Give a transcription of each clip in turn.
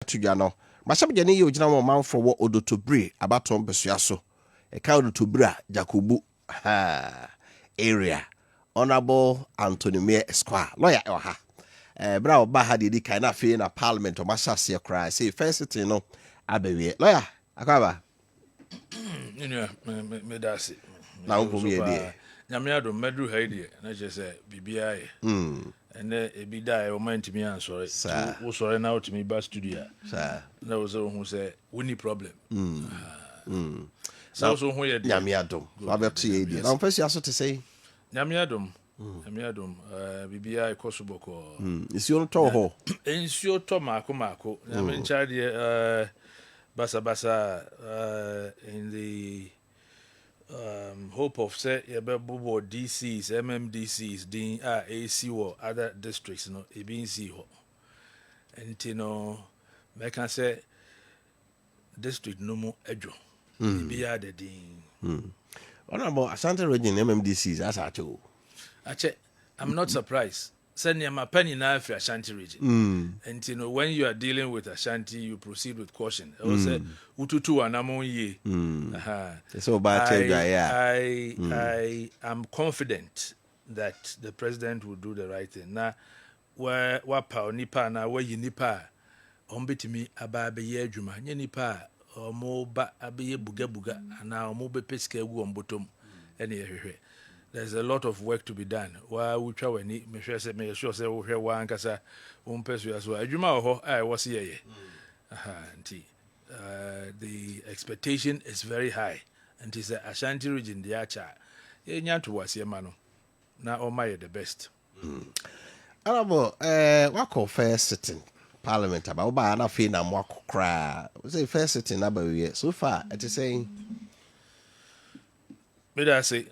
Tujano. Masam Jani, you know, man for what Odotobri about Tom Pesuaso. A cow to Jacobu area. Honorable Anthony Mmieh Esquire, lawyer Oha. Bra Bahadi di kind of fee in a parliament or Massasia cry. Say, first it, Abbey, lawyer, Akaba. Me that's it. Now, for me, dear. Yamiado Medru Heidi, and I just say, BBI. And then a bid die or mind to me answer it. Sir. Who saw an out to me bus studio. Sir. There was one who said, winning problem. So, who had Yamiado. I'll be to you. Now, first, you also to say, Yamiadum. Yamiadum, BBI Kosoboko. It's your toho. And your Tomako. I mean, Charlie, Basa, in the hope of say Bobo DCs, MMDCs, Dean AC or other districts, no, EBC ho. And I can say district no more edge. Be the Dean. Honorable Asante region MMDCs, that's our two. I'm not surprised. Send my penny now for Ashanti region. And when you are dealing with Ashanti, you proceed with caution. I will say, Ututu anamo ye. So bad, I am confident that the president will do the right thing. Now, where wapa nipa na where you nipa, ombetimi ababe ye juma, nye nipa, or mo ba abe buga, and now mo be peske gu on bottom. There's a lot of work to be done. While we try any, make sure say we hear one kasa person as well. Juma ho I was here. The expectation is very high, and it's a Ashanti region. The acha, you to was here mano. Now all my the best. Honorable, what call first sitting Parliament about na fi na mwako cry. Say first sitting about so far. It is saying. I say,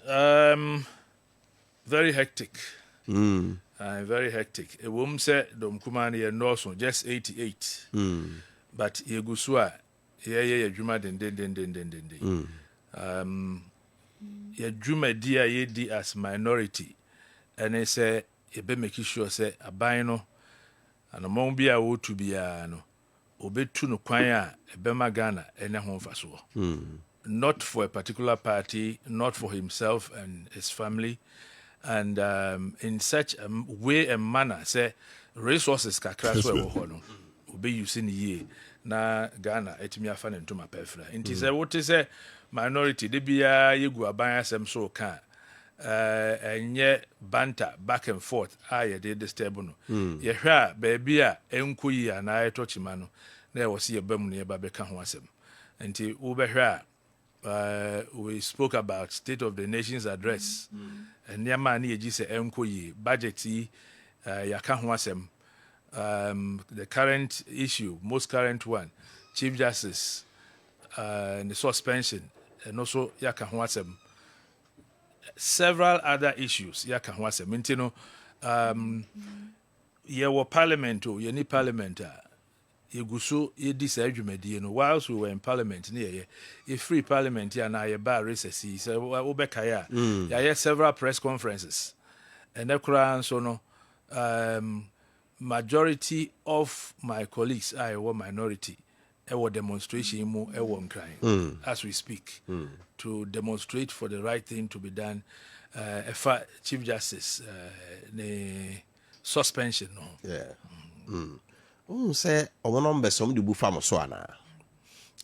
very hectic. Very hectic. A woman said, Dom Kumani and Norson, just 88. But Yegusua, yeah, Juma, den. Ya Juma dia ye as minority. And they say, you be making sure, say, a bino, and among be a wood to be a no, obey to no choir, a Bema Ghana, and a home for so. Not for a particular party, not for himself and his family, and in such a way and manner, say resources kakra so we ho no obe using ye na Ghana etimi afa na ntoma pefra nti say what is a minority de bia yegu aban asem so ka enye banter back and forth aye de disturb no ye hwa ba bia enkoyi ana etochima no na e wo se ye bam ne ba beka ho asem nti wo be hwa we spoke about State of the Nation's address, and Yamani Ejise Enkoyi budget Yakahwasem. The current issue, most current one, Chief Justice, and the suspension, and also Yakahwasem. Several other issues Yakahwasem. Intino, ye parliament, ye ni parliament. Yeguso ye disagreement whilst we were in parliament near ye free parliament here na ye bar recess so obekaya ya several press conferences and that so no majority of my colleagues I were minority were demonstration mu were crying as we speak to demonstrate for the right thing to be done Chief Justice the suspension no say our numbers some the bufam so ana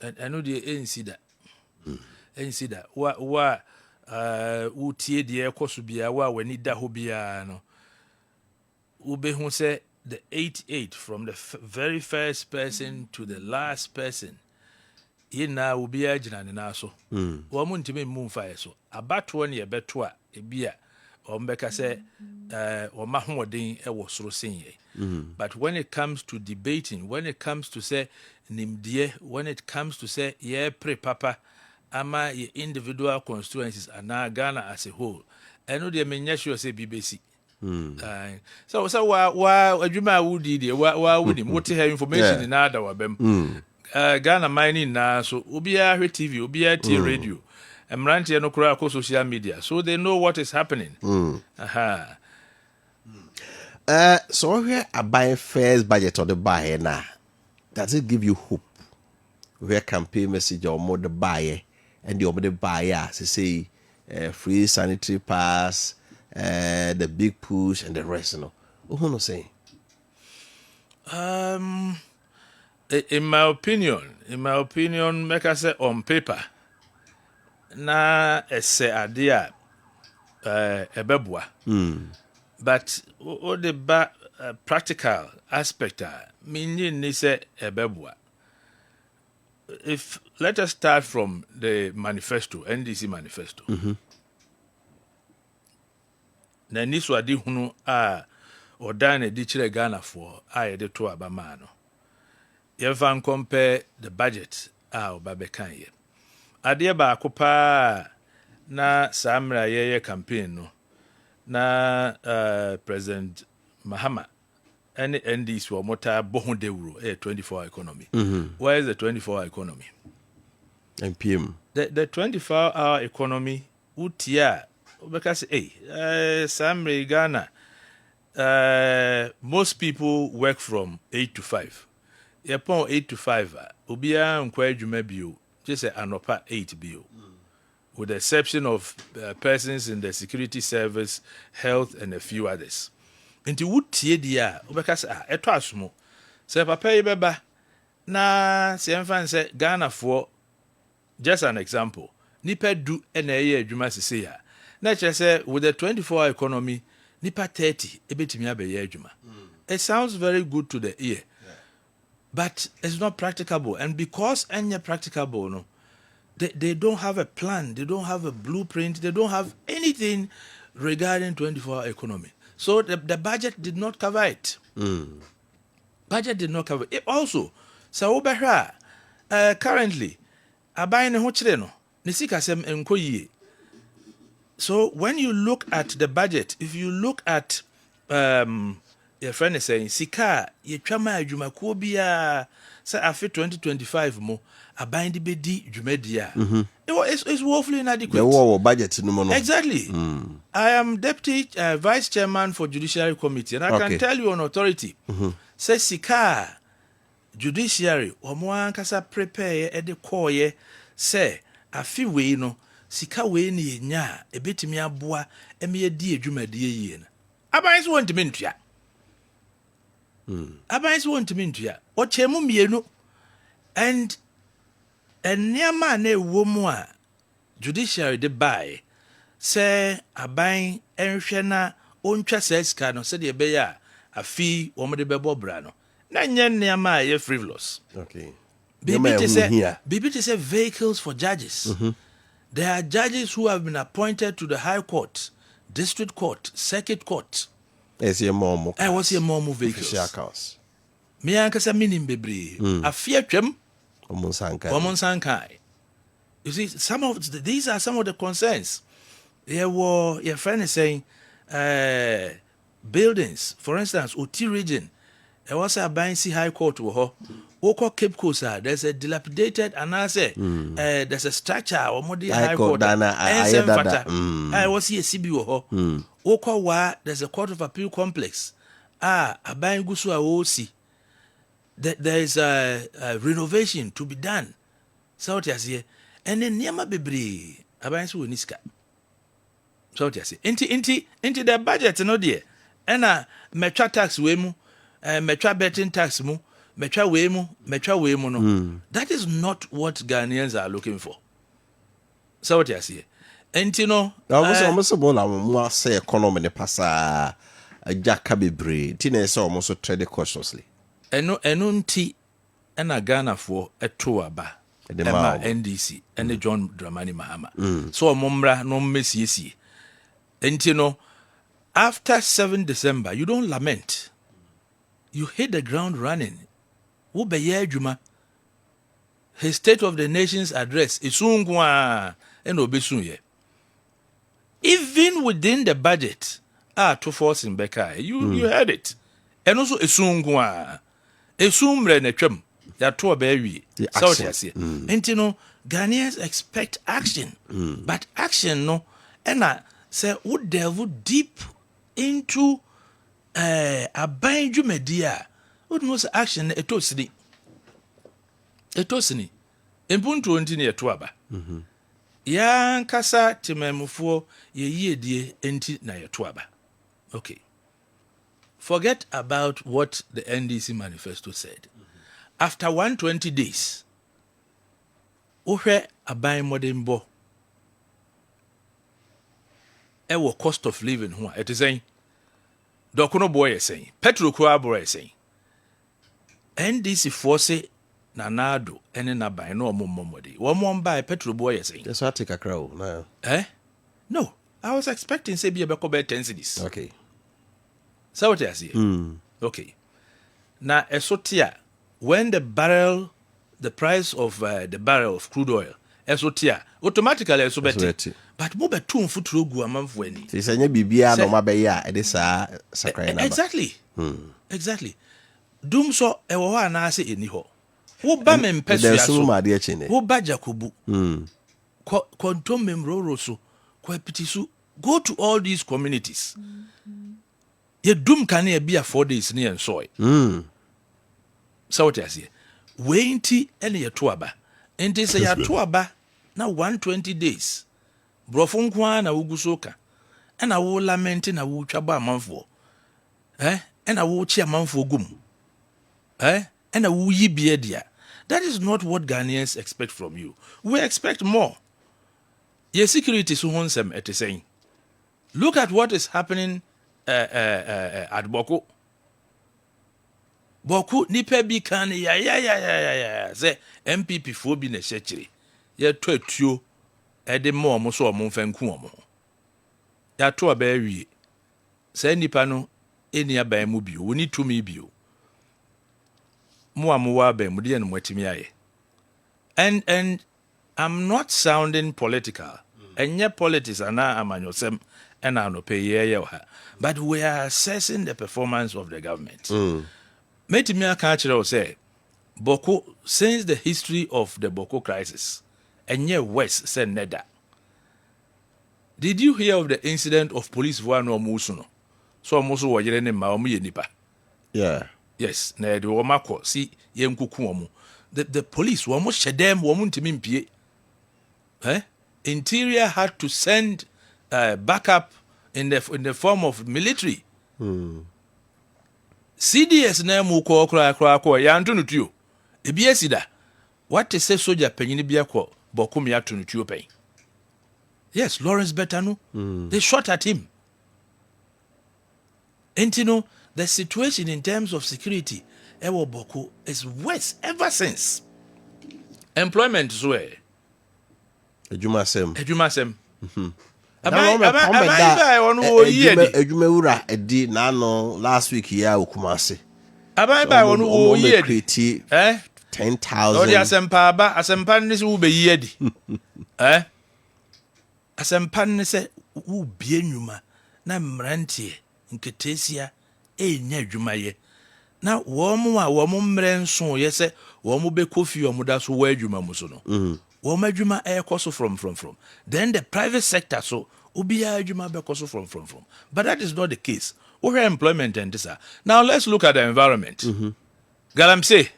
and I know the ANC that wa utie de ekoso bia wa wani da ho bia no ube hu say the 88 from the very first person to the last person na ubi agina ne na so wo mu ntime mu mfa so abato ne yebeto a ebia ombeka say o mahoden e wo soro senye. But when it comes to debating, when it comes to say nimdie, when it comes to say pre papa ama ye individual constituencies and Ghana as a whole, I know they may sure say BBC. So wa adwuma wudi de wa wudi what have information in other wabem Ghana mining na so obia hwe TV obia T radio emrantie no kura ko social media so they know what is happening. So here I buy first budget of the buy na does it give you hope? Where campaign message or more the buyer and the other buyer say free sanitary pass, the big push and the rest, Who no saying? In my opinion, make I say on paper, na ese idea ebebwa. But what the practical aspect meaning ni say ebebwa. If let us start from the manifesto, NDC manifesto. Na niso adi hunu odane di chire Ghana for yede to abama no. Yɛmfa compare the budget ɔba bɛka yɛ. Adeɛ baako paa na saa mmerɛ yɛyɛ campaign no na President Mahama and NDC wɔ mota bɔ ho dawuro 24-hour economy. Where is the 24-hour economy? MPM. The 24-hour economy utia because saa mmerɛ Ghana most people work from 8 to 5. Yepon 8 to 5, Ubia and Quadjuma bio, just anopa 8 bio. With the exception of persons in the security service, health, and a few others. Into wood tiedia, Ubekas etwasmo. Say papa beba na Sienfan say Ghana for just an example. Nipa do NAA Juma Sisia. Nature say with the 24-hour economy, Nipa 30, ebetimia be Juma. It sounds very good to the ear. But it's not practicable. And because any practicable, no, they don't have a plan, they don't have a blueprint, they don't have anything regarding 24-hour economy. So the budget did not cover it. Budget did not cover it. Also, so currently, abayne ho kire no, nisika sem enko yie. So when you look at the budget, if you look at your friend is saying, Sika, ye chama jumakuo bia, say afi 2025 mo, abandi bedi jumedia. It's woefully inadequate. The war budget no. Exactly. I am deputy vice chairman for judiciary committee, and I can tell you on authority. Say Sika, judiciary, omo ankasa prepare ede koye, say afi we no, Sika we ni nya, ebetimi aboa, eme di ejumedie ye na. Abayes want to mentua. Abayes want to mentua. Ochemu mienu. And niama ne womu a judiciary de buy say aban enhwe na ontwa sesika no se de be ya afi wo mo de bebo bra no na nye niama ye frivolous. Okay. Bibi to say vehicles for judges. There are judges who have been appointed to the High Court, District Court, Circuit Court. I was here more vehicles. Official cars. Me ankasa minim bebre. Afia twem Omonsankai. You see, these are some of the concerns. Your friend is saying buildings, for instance, Oti region. There was a Bansi High Court Oko Cape Coast, there's a dilapidated and I say there's a structure or more High Court. I was here CB Oko wa there's a Court of Appeal complex. Aban Gusu Aosi. There is a renovation to be done. So what you say? And then Niama Bebri, Aban Su Niska. So what you say? Into the budget, no dear. And metra tax wemu, metra betting tax mu. Metra wemu no. That is not what Ghanaians are looking for. So what you say? And you know, I was almost more say economy ne pasa a jacka bebre. Tina is almost trade cautiously. Enunti ena Ghana for a tour ba. Emma NDC and the John Dramani Mahama. So Mombra no messi. And you know, after 7 December, you don't lament. You hit the ground running. Juma. His State of the Nation's address is Sungwa and Obesunye. Even within the budget, to force in Bekai, you heard it. And also Sungwa. Esumre netwem ya to baby. So and you know, Ghanaians expect action. But action no and say would delve deep into a banjo media. What most action etosidi. etosini empuntu onti ne yeto aba ya nkasa temamufo ye yiedie enti na yeto aba. Okay, forget about what the NDC manifesto said. After 120 days uhwe aban modern bo ewo cost of living ho a it saying dokono boy saying petrol kura boy saying NDC force nanado ene na ban no momomode wo mo buy petrol boy saying that's what take a crow no no, I was expecting say be a beko be 10 cities. okay So what I see. Okay, now esotia when the price of the barrel of crude oil esotia automatically esobeti. But mo betu mfuturo gu amanfo ani. Say senya bibia no mabe ya e de sa sakran na. Exactly. Exactly. Dum so ewo ho ana ase eni ho. Wo ba me mpesu ya so. Wo ba Jakobu. Ko ntom memroro so. Ko epitisu. Go to all these communities. Ye dum kan e bia 4 days ne ensoy. So what I say. Wenti ene ye to aba. Enti se ya to aba na 120 days. Brofo nkwa na wugusoka. Ena wo lament na wo twaba amanfo. Ena wo chi amanfo gum. Ena wo yibie dia. That is not what Ghanaians expect from you. We expect more. Your security so honsem et saying. Look at what is happening at Boko. Boko nipa bi kan ya say MPP fo bi na chechiri. Ye to atuo ede mo omo so omo fanku omo. Ya to aba awie. Say nipa no eni aban mu bio, woni tumi bio. Mo amowa aban mu de no mwatimi aye. And I'm not sounding political. Enye politics ana amanyosem ena no pay ye ha. But we are assessing the performance of the government. Metimi aka kire say Boko since the history of the Boko crisis enye West say neda. Did you hear of the incident of police one or musuno? So musu wo yere ne ma omo ye nipa. Yeah. Yes, na de wo makọ si ye nkuku omo. The police wo mo shedem wo mo ntimi mpie. Interior had to send backup in the form of military. CDS na mu ko kra ya nto nutuo. Ebi asida. What is say soldier panyini bia ko bokum ya to nutuo pen. Yes, Lawrence Betanu. They shot at him. And you know, the situation in terms of security ewo Boko is worse ever since. Employment is where Ejuma sem. Ejuma wura edi na no last week ya Okumase. Abai wonu o yedi 10,000. Odi asempa ni se wo be yedi. Asempa ni se wo bie nwuma na mrantie nketesia enya adwuma ye. Na wo mo mre nso ye se wo mo be kofi wo mo da so wo adwuma mu so no. Wo ma adwuma koso from. Then the private sector so obiya adwuma be koso from. But that is not the case. We have employment and this. Now let's look at the environment. Galamsey.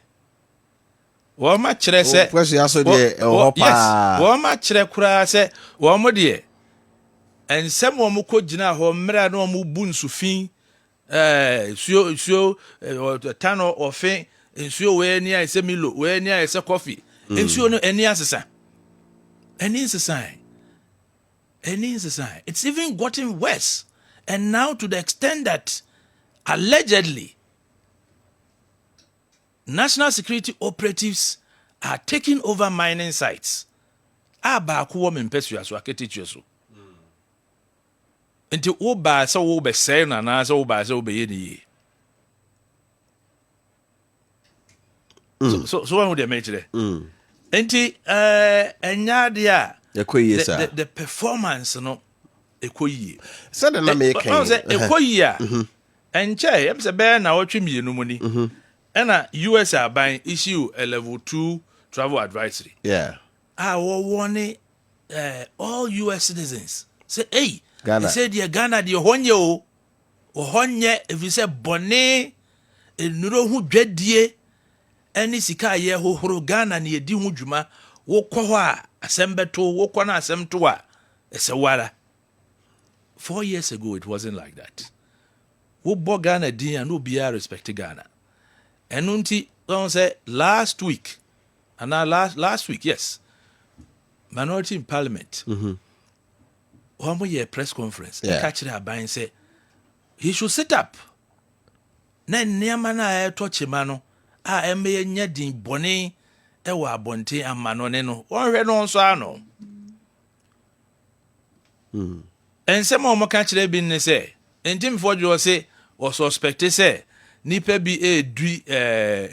Wo ma kire se Question aso de hopa. Yes. Wo ma kire kura se wo mo de ensem wo mo ko gina ho mra na wo mo bu nsufin suo tano ofe nsuo we ni ase milo we ni ase coffee nsuo no eni asesa eni insisa it's even gotten worse, and now to the extent that allegedly national security operatives are taking over mining sites. Aba ko wo mpesu aso aketichu so nti wo ba se wo be say na na se wo ba se wo be ye ni so when would they make there nti enya dia the performance no ekoyie said na make no say ekoyie a enche em se be na wotwe mienu mu ni na US aban issue a level 2 travel advisory wo warning all US citizens say hey Ghana. He said, "Yeah, Ghana, the Ohonye, if you say Bonne, Nuro who dreadie, ɛne sika ye hohoro Ghana ne yedi ho dwuma wokɔ hɔ a asɛm bɛto wokɔ na asɛm to a ɛsɛ wara 4 years ago it wasn't like that wobɔ Ghana din a no biara respect Ghana ɛno nti don't say last week and now last week yes minority in parliament one more press conference catch the aban say he should sit up na nneɛma na touch no a ɛmɛyɛ nya din bɔne ɛwɔ abɔnten amanɔne no wɔnhwɛ no nso ano ɛnsɛm a wɔka kyerɛ bi ne sɛ ntimfoɔ dwo sɛ wɔ suspect sɛ nipa bi ɛdui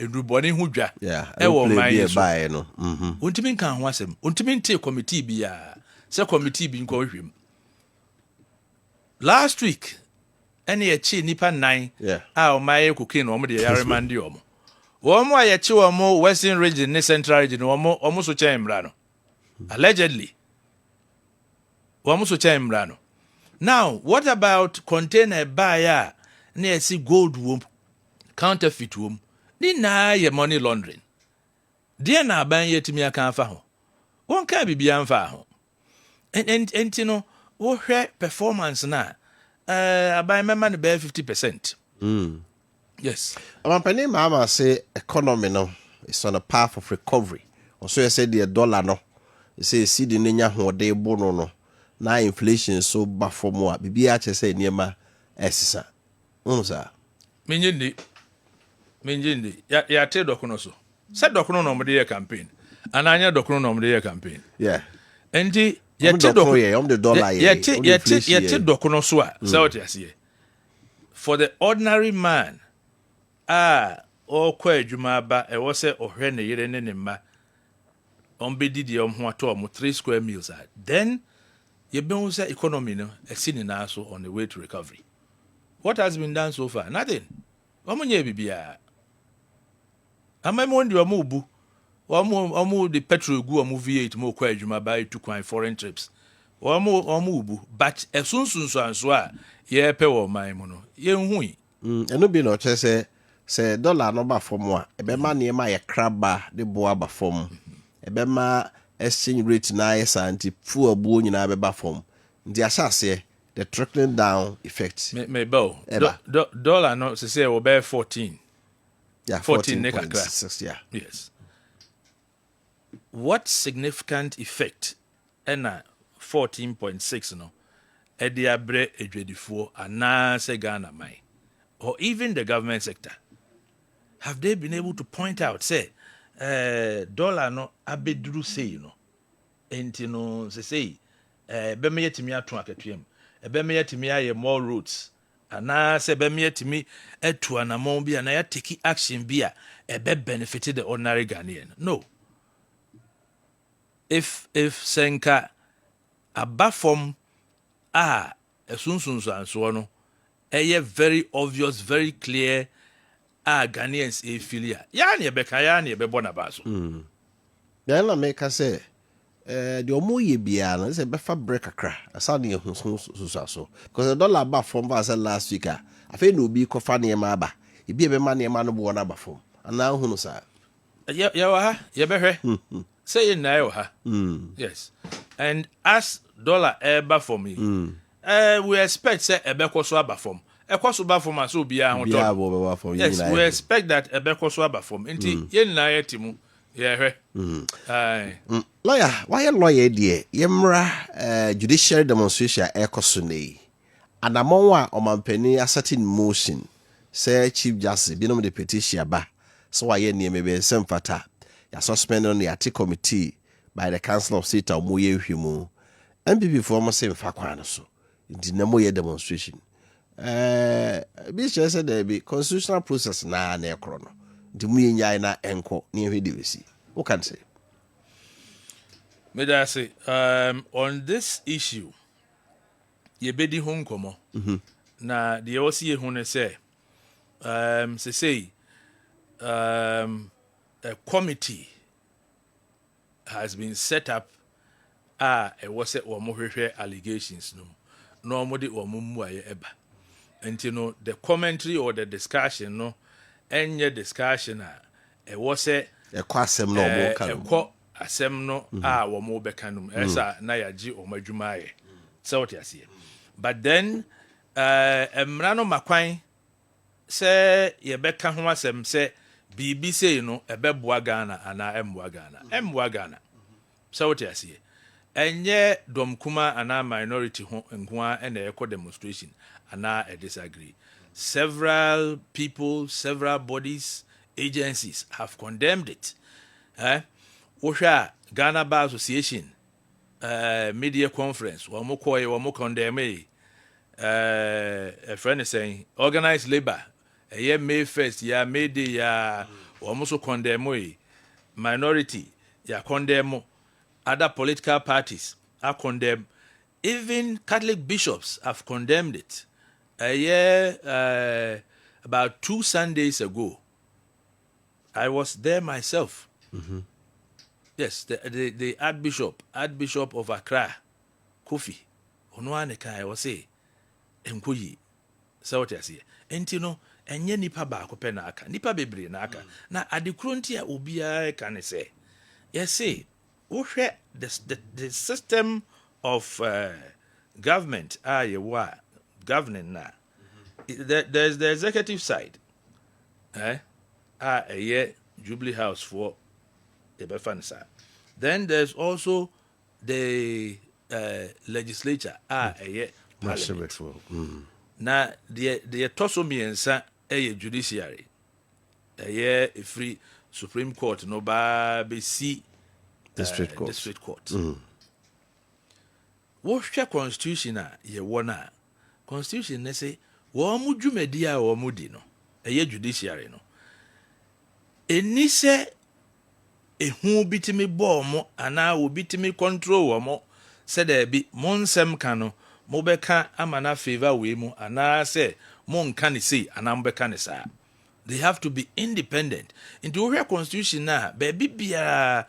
ndubɔne ho dwa ɛwɔ man yi so ontimi nka ho asɛm ontimi nte committee bi a sɛ committee bi nkɔ hwem last week ɛne yɛkye nipa 9 a ɔmayɛ cocaine ɔmo de yaremande ɔmo wɔn a yɛkye wɔn western region ne central region wɔn so kyɛn mmra no allegedly wɔn so kyɛn mmra no now what about container buy a ne yɛsi gold wom counterfeit wom ni na yɛ money laundering deɛ na aban yɛtumi aka afa ho wɔn ka bibia mfa ho enti no wohwɛ performance na aban mɛma no bɛyɛ 50%. Yes. Amampani mama say economy no is on a path of recovery. Also you say the dollar no. You say see the nya hode bono no. Na inflation so ba for more. Bibi a che say niema esisa. Unsa. Menjindi. Ya te dokuno so. Say dokuno no mo de campaign. Ananya dokuno no mo de campaign. Yeah. Enti ya te dokuno ye on the dollar ye. Ya te dokuno so a. Say what you say. For the ordinary man okwa adwuma ba ɛwɔ sɛ ɔhwɛ ne yere ne ne mma ɔmbɛdi deɛ ɔmo ato ɔmo 3 square meals then yɛbɛhu sɛ economy no ɛsi ne nan so on the way to recovery. What has been done so far? Nothing. Ɔmo nyɛ bibia amamo ndi ɔmo bu ɔmo de petrol gu ɔmo V8 mo okwa adwuma ba to kwan foreign trips ɔmo bu but ɛsunsunso anso a yɛpɛ wɔ man mu no yɛnhui ɛno bi no kyerɛ sɛ dollar no ba fam a ɛbɛma nneɛma yɛ kraba de boa ba fam ɛbɛma exchange rate na ayɛ saa nti fuel buo nyinaa bɛba fam nti ahyɛ aseɛ the trickling down effect dollar no sɛ sɛ wɔbɛyɛ 14 ne kakra 14.6 yeah. Yes. What significant effect ɛna 14.6 no ɛde abrɛ adwadifoɔ anaasɛ Ghana man or even the government sector? Have they been able to point out, say, dollar no abeduru say no, enti no say, bɛmɛ yɛtumi ato akatuam, bɛmɛ yɛtumi ayɛ more roads, ana sɛ bɛmɛ yɛtumi atu anamɔn bi ana yɛ take action bi a ɛbɛ benefit the ordinary Ghanaian? No. If senka aba fam esunsunso anso no, ɛyɛ very obvious, very clear. Ghanaians filia. Ya ne beka ya ne bebo na ba so. Ya na make say the omo ye bia no say befa break akra. Asa ne hu so. Because the dollar ba from ba say last week I feel no bi kofa ne ma ba. E bi be ma ne ma no bo na ba from. Ana hu no sa. Ya wa ha, ye behwe. Say na yo ha. Yes. And as dollar ba for me. We expect say e be so aba from. Ekwaso ba from aso bia ho to. Yes, we expect that ebekwaso aba from. Enti ye na yetimu ye hwe. Lawyer, why lawyer die? Yemra judicial demonstration ekoso nei. Anamon wa omampani asset in motion. Say Chief Justice binom de petition ba. So why ye nieme be semfata. Ya suspend on the ati committee by the Council of State omoye hwemu. MPP for mo say mfa kwan so. Nti na mo ye demonstration. Be said there be constitutional process na ekro no nti mu yenya na enko ne hwe de besi what can say me da say on this issue ye bedi ho nkomo na de o si ye hu ne say say a committee has been set up e was o mo hwehwe allegations no mo de o mo mu aye eba. And you know, the commentary or the discussion, no, any discussion, was a Kwasem no more kind. ɛkɔ asɛm no a wɔn bɛka no mu ɛsɛ na yɛagye wɔn adwuma ayɛ sɛ wɔte aseɛ but then mmara no makwan sɛ yɛbɛka ho asɛm sɛ biribi sei no ɛbɛboa Ghana anaa ɛmmoa Ghana ɛmmoa Ghana sɛ wɔte aseɛ ɛnyɛ dɔm kuma anaa minority ho nkoa ɛna ɛkɔ demonstration anaa a disagree several people several bodies agencies have condemned it wohwɛ a Ghana Bar Association media conference wɔn kɔɛ wɔn condemn a friend is saying organized labor May 1st May Day wɔn so condemn minority condemn other political parties are condemned even Catholic bishops have condemned it about 2 Sundays ago I was there myself. Yes, the Archbishop of Accra, Kofi, Onoaneka, I was say, Enkoyi, so what I say. Entino, enye nipa ba ko penaka, nipa bebre naka. Na adikrunti ya ubia can say. Yes, say, the system of government, governing na. There's the executive side. Jubilee House for the then there's also the legislature parliament. Now the tosomiensa judiciary free Supreme Court no ba be district court. What constitution ye wona constitution ne say wo mu dwumadi a wo mu di no judiciary no eni se ehu bitimi bɔ mo ana obitimi control mo se da bi mo nsɛm ka no mo bɛka amana favor we mu ana se mo nka ne sei ana mo bɛka ne saa they have to be independent into where constitution na baby bia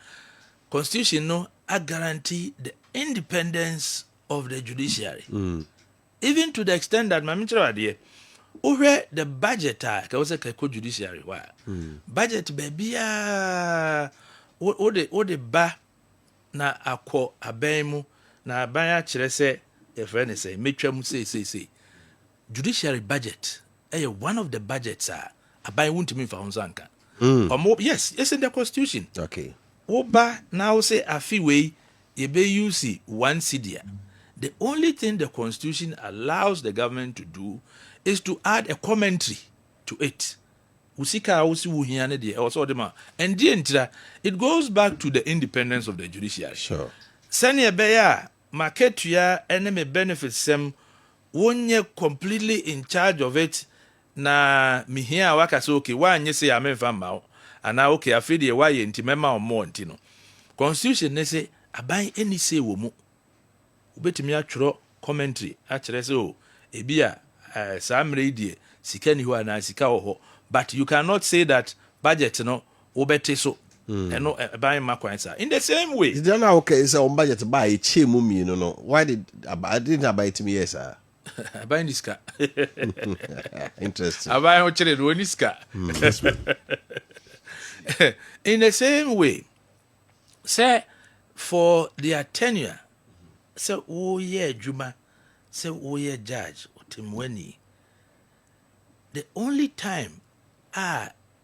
constitution no a guarantee the independence of the judiciary even to the extent that my minister where the budget ka was a judiciary budget baby o de ba na akɔ aban mu na aban a kyerɛ sɛ e friend say metwa mu say judiciary budget one of the budgets aban wuntimi fa honso anka yes in the constitution okay wo ba na wo say afi we ye be use one cedi the only thing the constitution allows the government to do is to add a commentary to it. Usika usi wuhiane de also dema. And the it goes back to the independence of the judiciary. Sure. Sanya beya market ya enemy benefits sem wonye completely in charge of it na mihia waka so okay wanye say amemfa ma ana okay afidi wa ye ntimema o mo ntino. Constitution ne say aban eni say wo mu. Ubetimi atworo commentary akyerɛ sɛ o ebia samre die sika ni ho ana sika ho but you cannot say that budget no obete so no buy makwan sa in the same way is there now okay is on budget buy a che mu mi no why did I didn't buy it me yes buy niska interesting buy ho chere do niska in the same way say for their tenure say oh yeah juma say oh yeah judge otimwani the only time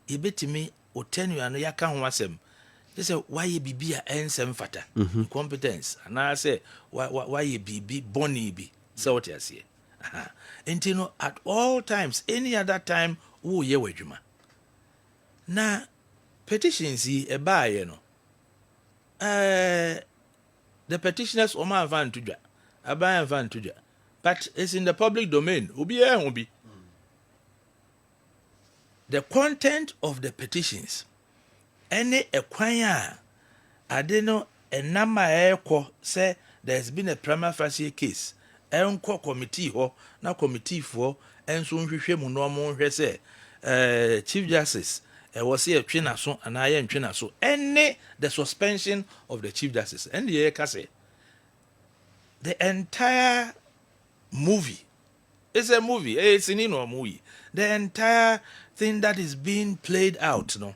ebetimi o tenure no yaka ho asem they say why ye bibia ensem fata competence and say why ye bibi boni bi so what you say and you know at all times any other time wo ye wadwuma na petitions yi ebaaye no the petitioners o ma van to dwa aban van to dwa but it's in the public domain obi e ho bi the content of the petitions any ekwan ade no enama ekọ say there's been a prima facie case enko committee ho na committee for enso nhwehwe mu no mo nhwe say chief justice was here twina so ana ye ntwina so any the suspension of the chief justice and the say the entire movie it's a movie it's in no movie the entire thing that is being played out no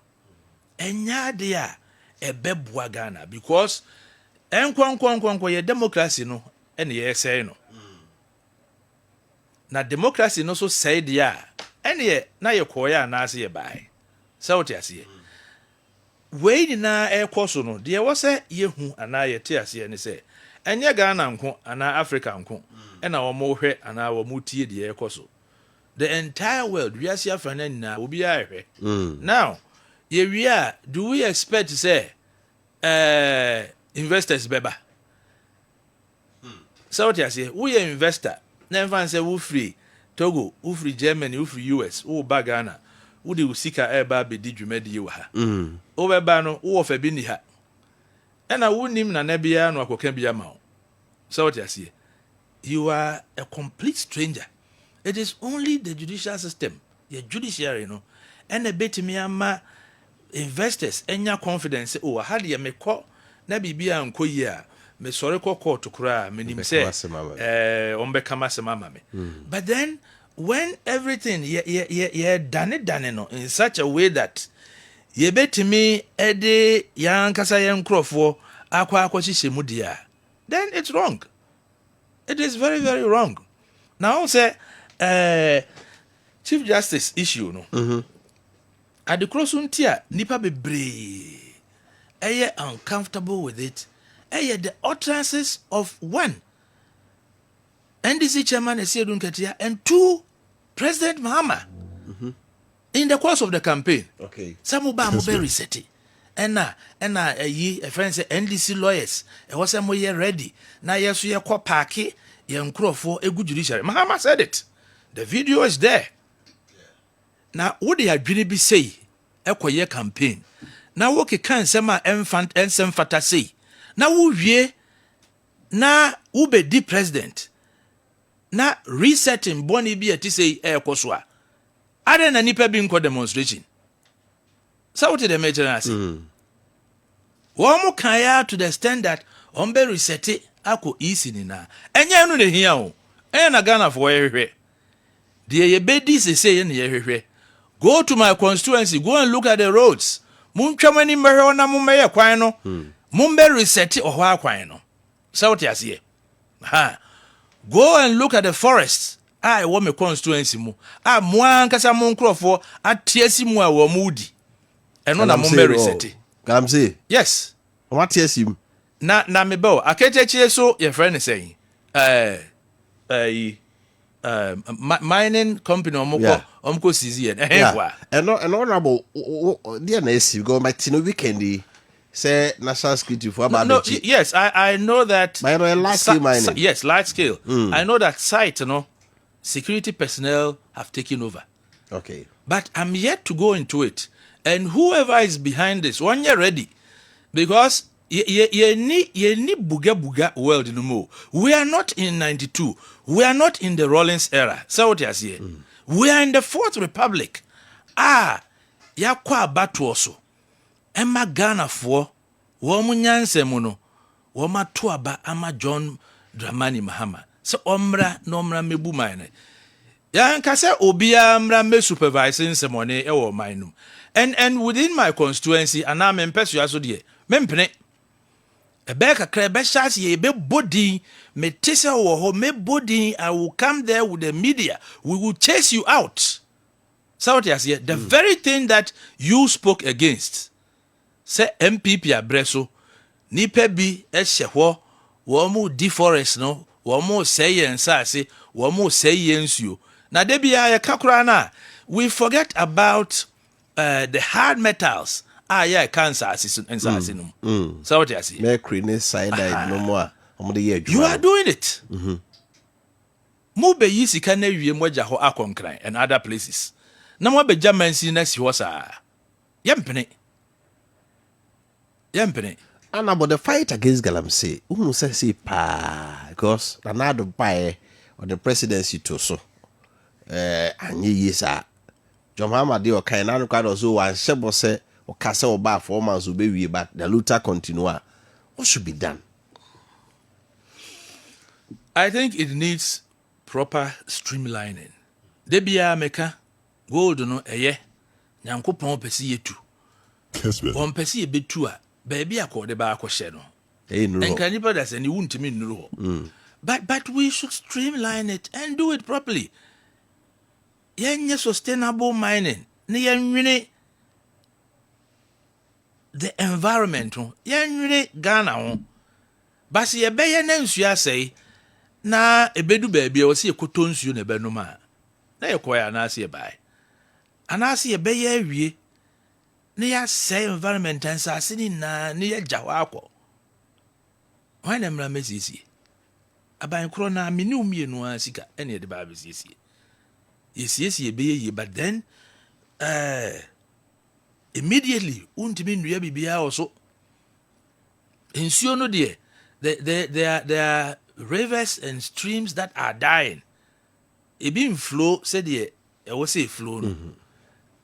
enya de a ebeboa Ghana because enkwankwankwankwa ye democracy no ene ye say no na democracy no so say de a ene ye na ye koya na ase ye bai so what ase we ni na ekoso no de wo say ye hu ana ye te ase ne say enye Ghana nko ana Africa nko ena wo mo hwe ana wo mo tie de ekoso the entire world we are here for na obi ahwe now we are do we expect to say investors beba so what you say we are investor na fan say we free Togo we free Germany we free US we Ghana we dey usika eba be di dwumadi we ha we beba no we ofa bi ni ha na we nim na na bia no akoka bia ma so what you say you are a complete stranger. It is only the judicial system, the judiciary, you know, and a bit me ama investors enya confidence. Oh, how do you make call? Na bibia nko ya me sorry call to kura me nim say ombe kama se mama me. But then when everything ye done no in such a way that ye bet me ede yan kasa yan krofo akwa hihye mu dia, then it's wrong. It is very, very wrong. Now say Chief Justice issue no. At the crossuntia, nipa bebre. Aye uncomfortable with it. Aye the utterances of one NDC chairman Esiedun Ketia and two President Mahama in the course of the campaign. Okay. Some uba mobe reset. Ena a friend say NDC lawyers. E was some way ready. Na yesu ye kwa party ye nkrofo egu judiciary. Mahama said it. The video is there. Now, what they are going to be say, a campaign. Now, what can some infant and some fata say? Now, we na ube di president. Na resetting Bonnie be to say air koswa. Other than nipa being called demonstration. So, what did the major say? One more kaya to the extent that ombe reset it, ako easy na. And ya no de here. And a Ghana for everywhere. The Yebedi say, go to my constituency, go and look at the roads. Munchamani Marona Mmieh Quino, Mumbe reset or Quino. South Yasia. Ha. Go and look at the forests. I want my constituency. I Mwan Casamon Crawford at Tiesimua or Moody. And on a Mumbe reset. Gamze. Yes. What Tiesim? Na me bo. I can't tell so your friend is saying. Mining company omko sizi and honorable dear Nessie go my tino weekend say national security for about yes I know that large scale mining. Yes, large scale. I know that site security personnel have taken over. Okay, but I'm yet to go into it, and whoever is behind this one year ready, because ye ni buga world no more. We are not in 92. We are not in the Rawlings era. So what you say? We are in the Fourth Republic. Ya kwa batu also. Emma Ghana for womu nyanse muno. Woma tuaba ama John Dramani Mahama. So omra mebu mine. Ya nkase obia mra me supervising semone ewo mainum. And within my constituency ana me mpesu aso de. Mempene Ebeka Krebeshas ye be body, me tisa wo me body, I will come there with the media. We will chase you out. So what you say? The very thing that you spoke against. Say MPP abreso, nipe bi esheho, womu deforest no, womu say and say, womu say yensu. Na debi ya kakurana, we forget about the hard metals. Yeah, cancer and sasinum. So what you see? Mercury side no more. You are doing it. Mube yisi kane wie moja ho akonkran and other places. Na mo be German si next ho sa. Yempene. And about the fight against Galamsey, who say pa because another buy or the presidency to so. And ye sir. John Mahama de o kan na no kwado so wan shebo say o kasa o ba 4 months be wie but the luta continua. What should be done? I think it needs proper streamlining. Debia meka gold no eye nyankopon pesi yetu. Kessben. wɔn pɛ sɛ yɛbɛtu a baabi a kɔɔde ba akɔhyɛ no no. ɛnkra nipa da sɛ ne wontumi nnuru hɔ but we should streamline it and do it properly. Yɛnyɛ sustainable mining na yɛnwene the environment ho yɛnwene Ghana ho basi yɛbɛyɛ na nsuo asɛe na ɛbɛdu baabi a wɔsɛ yɛkɔtɔ nsuo na ɛbɛnom a na yɛkɔɛ anaasɛ yɛbae anaasɛ yɛbɛyɛ awie na yɛasɛe environment ansase ne nyinaa na yɛgya hɔ akɔ hwan na mmara mɛsiesie aban korɔ na mene wo mmienu a sika ɛne yɛde baa bɛsiesie yɛsiesie yɛbɛyɛ yie but then immediately wontumi nnua biribiara wɔ so nsuo no deɛ there are rivers and streams that are dying ebi mflow sɛdeɛ ɛwɔ sɛ flow no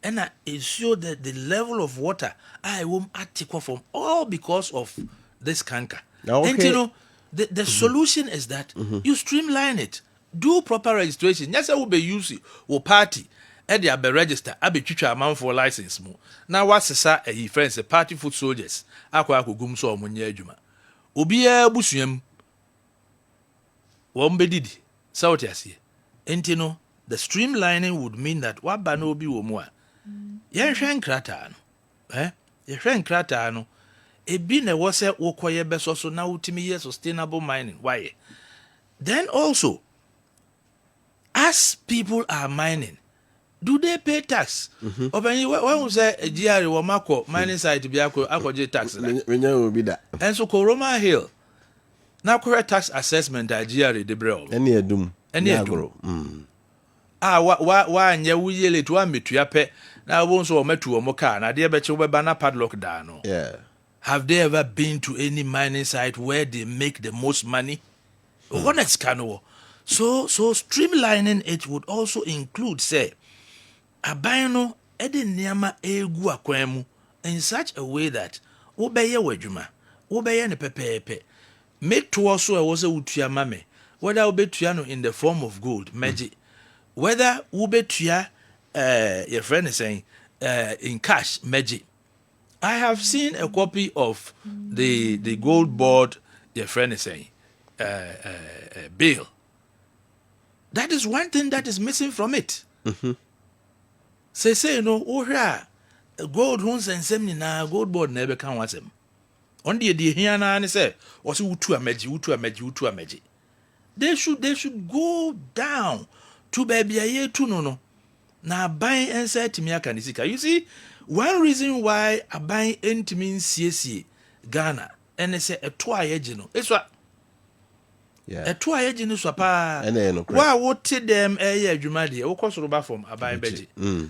ɛna nsuo the level of water a ɛwɔ mu ate kɔ fam all because of this canker. Okay. And you know the solution is that you streamline it, do proper registration. Yes, I will be using or party at the abe register abe twitwa amanfo license mu na wasesa a friends a party foot soldiers akwa akogum so omunye adwuma obiya busuam wɔn bɛdidi south asie enti no the streamlining would mean that waba no obi wɔ mu a yɛhwɛ nkrataa no yɛhwɛ nkrataa no ebi na ɛwɔ sɛ wokɔyɛ bɛsɔ so na wotumi yɛ sustainable mining why then also as people are mining do they pay tax obanyi when we say GRA wo makɔ mining site bi akɔgye tax na Wenya obi da. and so Koroma Hill na correct tax assessment a GRA de brɛ Ɛne adum. ɛne adum wa anya wo yele to ametua pɛ na wo nso wo matu wo car na de bɛkye wo bɛba na padlock da no. Yeah. Have they ever been to any mining site where they make the most money? Honest canoe. So streamlining it would also include say abayano ede nneɛma egu akwan mu in such a way that wobɛyɛ w'adwuma wobɛyɛ ne pɛpɛɛpɛ metoɔ so ɛwɔ sɛ wotua ma me whether wobɛtua no in the form of gold megye whether wobɛtua your friend is saying in cash megye. I have seen a copy of the gold board your friend is saying bill. That is one thing that is missing from it. Say no ohra gold huns and semni na gold board never can want them. On the here na ne say or say utu ameji. They should go down to baby aye to no. Na buying and say timia kanisika. You see, one reason why a buying entimi CSC Ghana and they say a twa no. It's what a twa agent is pa. Why would them a jumadi or cost roba from a buying beji?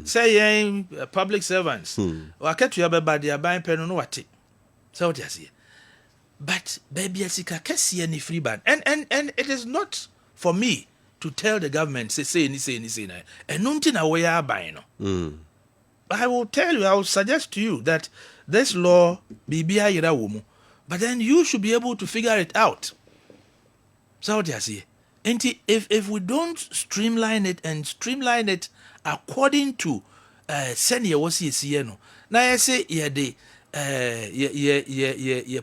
Say public servants or catch you by the buying pen no what. So what you see. But baby asika kesi any free band. And it is not for me to tell the government say na and nothing away are buying. I will tell you, I will suggest to you that this law be ira woman, but then you should be able to figure it out. So what you see. And if we don't streamline it according to senior was here no. Now I say the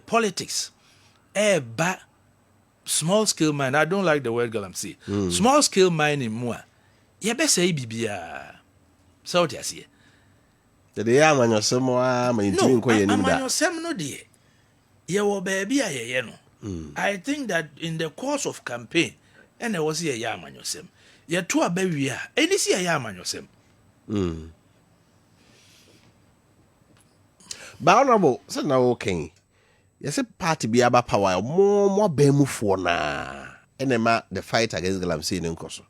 politics but small scale mine. I don't like the word girl I'm saying. Small scale mining more. You better say bibia. So what you see. The young man yourself ma intimi nko ye nim da. No, yourself no de. Ye wo baby aye no. I think that in the course of campaign and there was a young man yourself. Ye to abawi a any see a young man yourself. But honorable, so now okay. Yes, a party be about power more bemufo na. Enema the fight against Galamsey in Nkoso.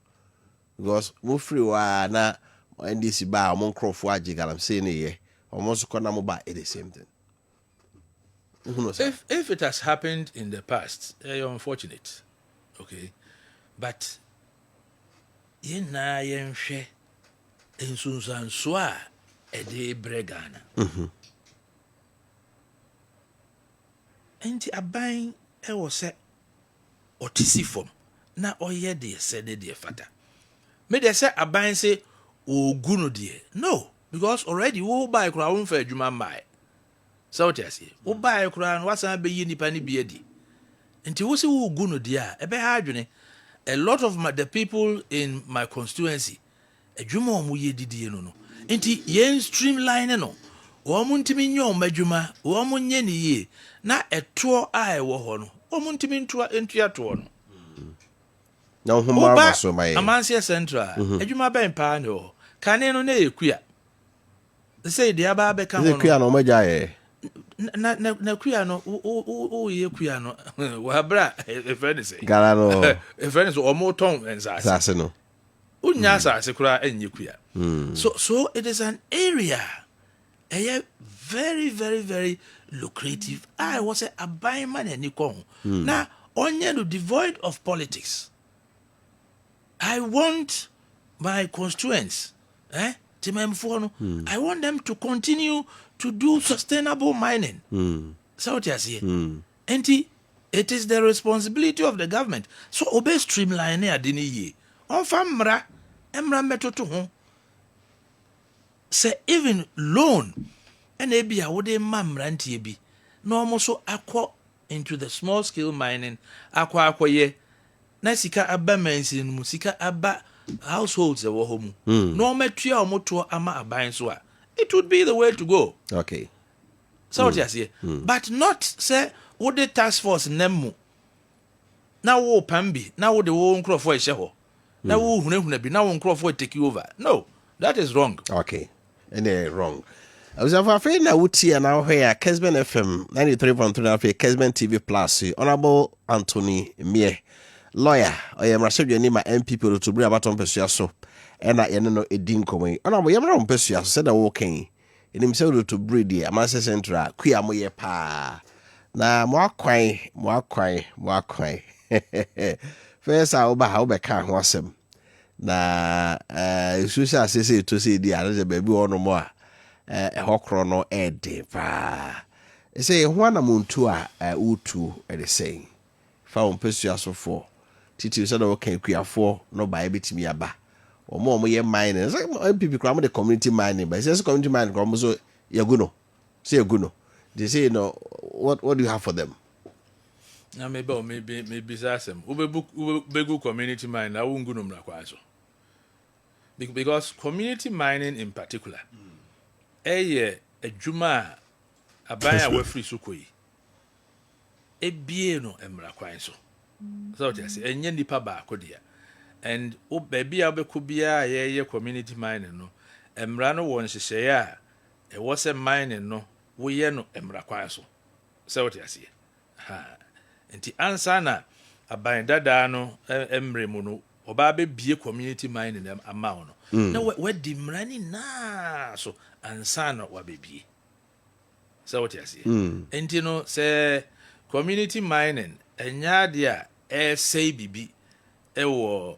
Because we free wa na NDC ba among crofo agi Galamsey ne ye. Almost kona mo ba the same thing. If it has happened in the past, you're unfortunate. Okay. But ye na yen hwe ensunsanso a ede bregana. Enti aban e wo se otisi fom na oye de se de fata. Me de se aban se ogu no de. No, because already wo buy kra won fa adwuma mai. So what you say? Oba e kura no wasan be yi nipa ni bi adi. Nti wo se wo gu no dia e be ha adwene. A lot of the people in my constituency adwuma omo ye didie no. Nti yen streamline no. Wo mo ntimi nye omo adwuma, wo mo nye ne yie. Na eto a e wo ho no. Wo mo ntimi ntua to no. Na ho ma so mai. Amansia Central. Adwuma ben pa ne ho. Kane no na ekua. Say the aba be kan ho. Ekua no maja ye. Na kuya no o ye kuya no wa bra e friend say Gara no. E friend so omo ton ensase. Sase no. Unya asase kura enye kuya. So it is an area very very very lucrative. I was a buying man any kon. Now onye no devoid of politics. I want my constituents, I want them to continue to do sustainable mining. So what you say? And it is the responsibility of the government. So obey streamline adini ye. On famra emra metoto ho. Say even loan and ebi a wode mamra ntie bi. No mo so akọ into the small scale mining akọ ye. Na sika aba mansin mu sika aba households e wo ho mu. No metua omoto ama aban so a. It would be the way to go. Okay. So what you say? But not say what the task force nemu. Now wo pambi, now wo the wo nkro for ehye. Now wo hunehune bi, now wo nkro for take you over. No, that is wrong. Okay. And they're wrong. I was afraid na wuti and now here Kessben FM 93.3 Kessben TV Plus. Honorable Anthony Mmieh, lawyer. I am Rashid ni ma MP Odotobri abaton pesua so. Ena yene no edin komo. Ona mo yemra mpesua so said that walking. Enim se Odotobri di Amase Central kuya mo ye pa. Na mo akwan. First a oba ha obeka ho asem. Na social assessment to say di anaje baby ono mo a hokro no ede pa. E say ho na muntu a utu e dey say. Fa mpesua so for. Titi said okay kuyafo no ba e betimi aba. Omo ye mining. It's like MPP crowd the community mining, but it says community mining crowd so yaguno. Say yaguno. They say, you know, what do you have for them? Now maybe sasem. Ube community mining. I won't go no mrakwaso. Because community mining in particular, a juma abaya we free sukoi. E bie no emrakwaso. So what I say, enye nipa ba kodia. And baby abekubia ye community mining no emra no won hyehyeye a e wo se mining no wo ye no emra kwan so what you say enti ansa na aban dada no emre mu no oba be bie community mining ama no na we di mrani na so ansa na wa be bie what you say enti no say community mining enya dia say bibi ewo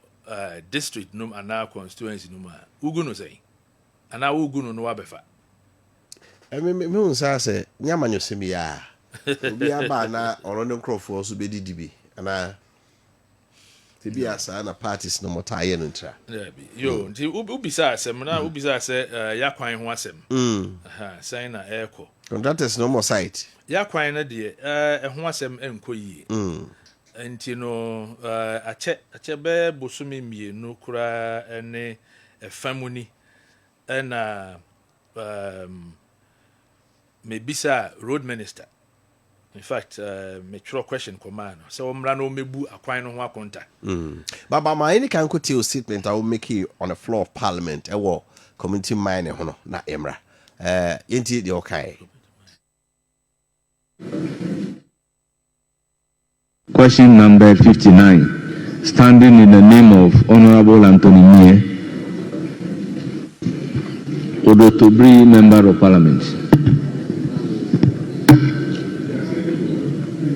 district num ana constituency num ugu no say ana ugu no wabefa me unsa say nyama nyosemi ya obi aba na ono ne nkrofo so bedidi bi ana tebi asa na parties no motaye no ntra yo nti ubisa asem na ubisa say yakwan ho asem say na eko contractors no more site yakwan na de ho asem enkoyi enti no ache be bosumi mienu kura ene famuni na mebisa road minister. In fact, me throw question command. So omra no mebu akwan no ho akonta. Baba ma any can quote your statement I will make you on the floor of parliament ewo community mining hono na emra. Yenti de okay. Question number 59. Standing in the name of Honorable Anthony Mmieh, Odotobri Member of Parliament.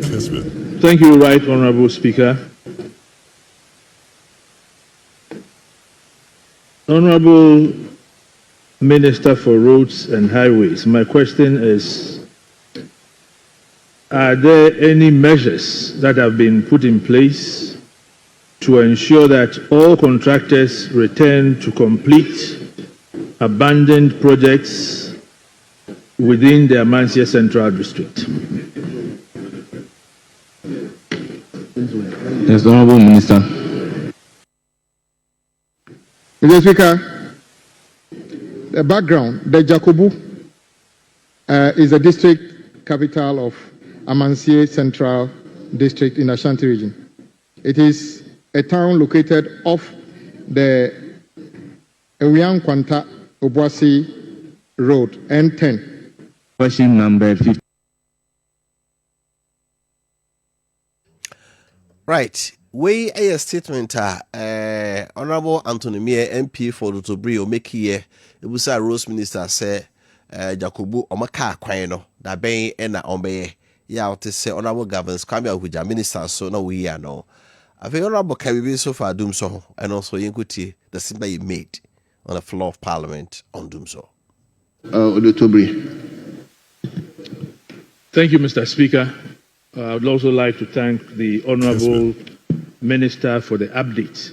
Kessben. Thank you, Right Honorable Speaker. Honorable Minister for Roads and Highways, my question is, are there any measures that have been put in place to ensure that all contractors return to complete abandoned projects within the Mmieh Central District. Yes, Honorable Minister. Mr. Speaker, the background, the Jakobu is the district capital of Mmieh Central District in Ashanti region. It is a town located off the Ewian Kwanta Obuasi Road, N10. Question number 50. Right. We a statement Honorable Mmieh MP for Odotobri make here. It was a Rose Minister say Jacobu Omaka Kwano that ben ena ombe ya to say Honorable Governors Kwame Ahuja Minister so no we are no. I think Honorable Kabibi so far doom so and also Yinkuti the simba you made on the floor of Parliament on doom so. Odotobri. Thank you, Mr. Speaker. I would also like to thank the Honorable Minister for the update.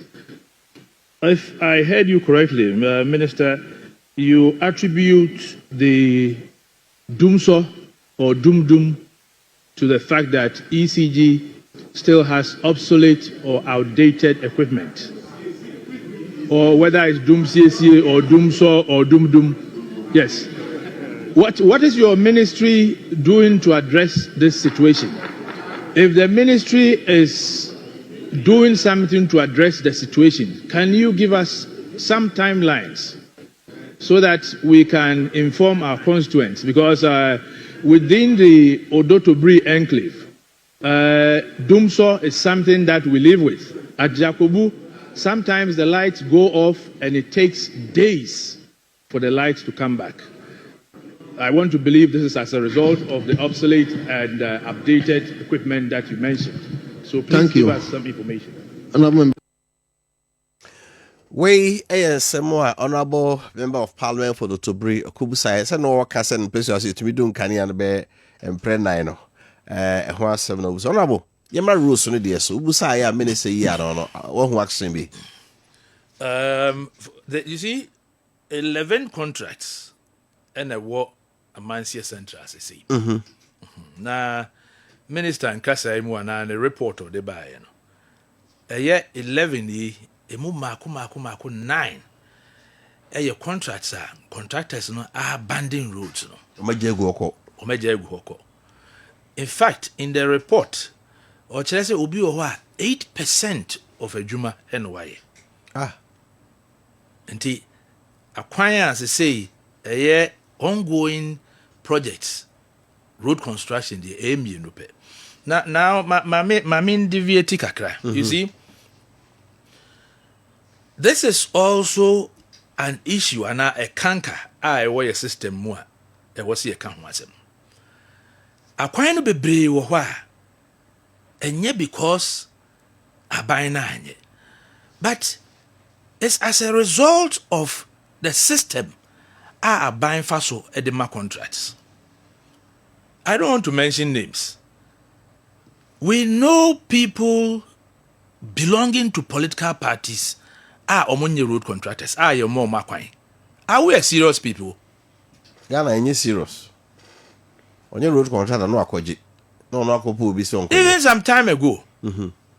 If I heard you correctly, Minister, you attribute the doomso or doom to the fact that ECG still has obsolete or outdated equipment, or whether it's doom CSA or doomso or doom. Yes. What is your ministry doing to address this situation? If the ministry is doing something to address the situation, can you give us some timelines so that we can inform our constituents? Because within the Odotobri enclave, doomsaw is something that we live with. At Jakobu, sometimes the lights go off and it takes days for the lights to come back. I want to believe this is as a result of the obsolete and updated equipment that you mentioned. So please give us some information. We a similar Honorable Member of Parliament for Odotobri Okubusa said no work as an person to be doing can and be and pre nine. Who 7 of Honorable Yama rules on the so Ubusa ya minister ya no one who action be. You see, 11 contracts and a war. Mmieh Central, as I say. Now, Minister and Kasa and a report of the buy. A year 11, a mako 9. A year contractors no are banding roads. In fact, in the report, or Chelsea will be 8% of a Juma NY. And the acquire, as I say, a year ongoing projects, road construction, the aim now my main deviate kakra. You see, this is also an issue and a canker. I wear system more. It was here can was him. A quite no be brave or and yet because I buy nine, but it's as a result of the system. Are buying faso edema contracts. I don't want to mention names. We know people belonging to political parties are omonye road contractors. Are you more makwai? Are we serious people? Ghana any serious. On your road contractor no akwaji. No akopo obi so. Even some time ago.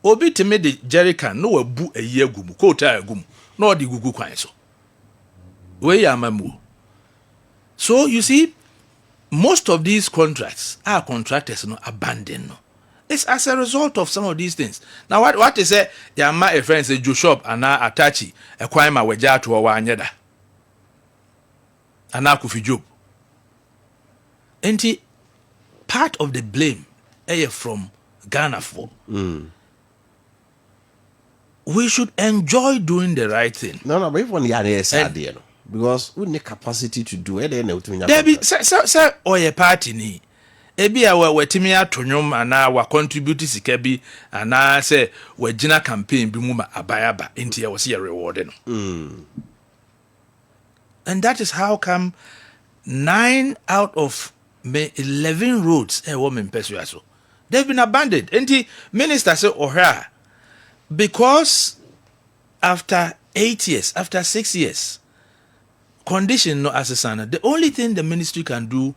Obi to me the jerrycan no abu a year gum, quota gum, no the gugu kwan so. We are mamu. So you see, most of these contracts are contractors no abandoned. No. It's as a result of some of these things. Now what is it? Yama a friend say Joe shop and now Atachi a kwama weja to our anyeda. And now kufi job. And part of the blame from Ghana for. We should enjoy doing the right thing. No, but if one year is idea. Because we need capacity to do it. There be sir or a party ni. Ebi a we timi atonyom ana wa contribute sika bi ana say we gina campaign bi mu ma abayaba enti e was your reward no. And that is how come 9 out of 11 roads e woman pursue so. They've been abandoned. Enti minister say ohra because after 8 years, after 6 years condition no assessana. The only thing the ministry can do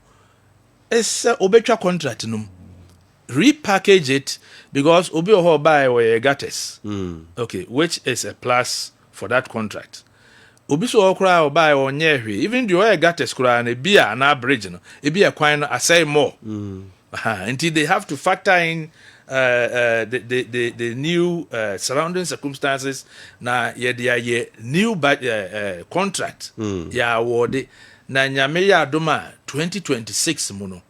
it's obetra contract num. Repackage it because obi oho buy we gates. Okay, which is a plus for that contract. Obi so okra o buy o nye hwe. Even the oil gates kura na bia na bridge no. E bia kwan no asay more. Until they have to factor in the new surrounding circumstances na ye new contract ya award na nyame ya adoma 2026 mu no.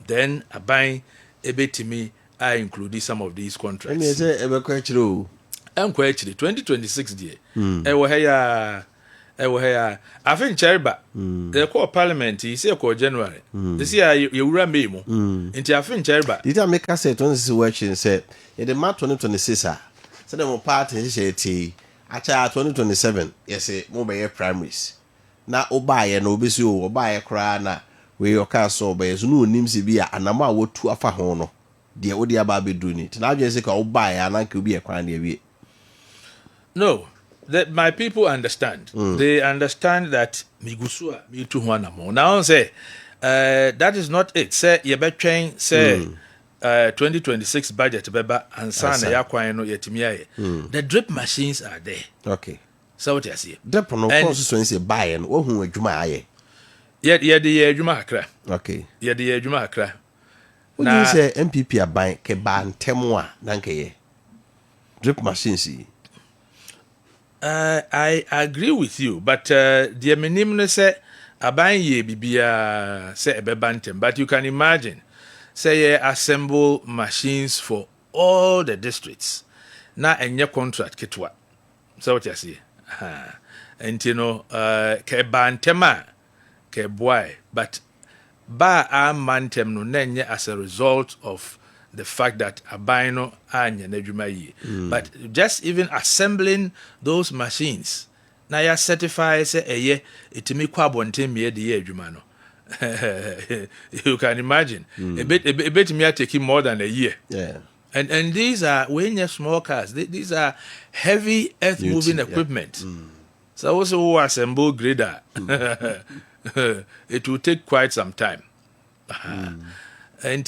Then aban ebetimi I include some of these contracts. Me say ebe kwa chiro. Enkwa actually 2026 die. Ewo heya afin cherba. The call parliament he say call January. This year you wura May mu. Nti afin cherba. Did I make us say 26 working say in the March 2026 ah. So them party say ti acha 2027 yes say mo be primaries. Na obaye na obesi o obaye kra na we yoka so be so no onim se bi anama wotu afa ho no de wo de aba bedu ni tina adwen se ka obaye ananka obi e kwan na ewie. No, my people understand. They understand that migusua mi tu ho anamo. Now say that is not it. Say ye betwen say 2026 budget beba ansa na yakwan no yetimi aye. The drip machines are there. Okay. So what you see? Drip no constituency say buy no wo hu adwuma aye. Ye de adwuma akra. Okay. Ye de adwuma akra. Na say MPP aban ke ba ntemu a na nke ye. Drip machines. I agree with you, but the minimum say aban ye bibia say ebeba ntem, but you can imagine say ye assemble machines for all the districts. Na enye contract kitwa. So what you see? And you know ke ba ntema ke boy, but ba a mantem no nenye as a result of the fact that abino anya nejuma yi. But just even assembling those machines na ya certify say eye itimi kwa bonten me de adwuma no. You can imagine a bit me taking more than a year. Yeah. And these are when you small cars, these are heavy earth moving equipment. So also who assemble grader it will take quite some time. And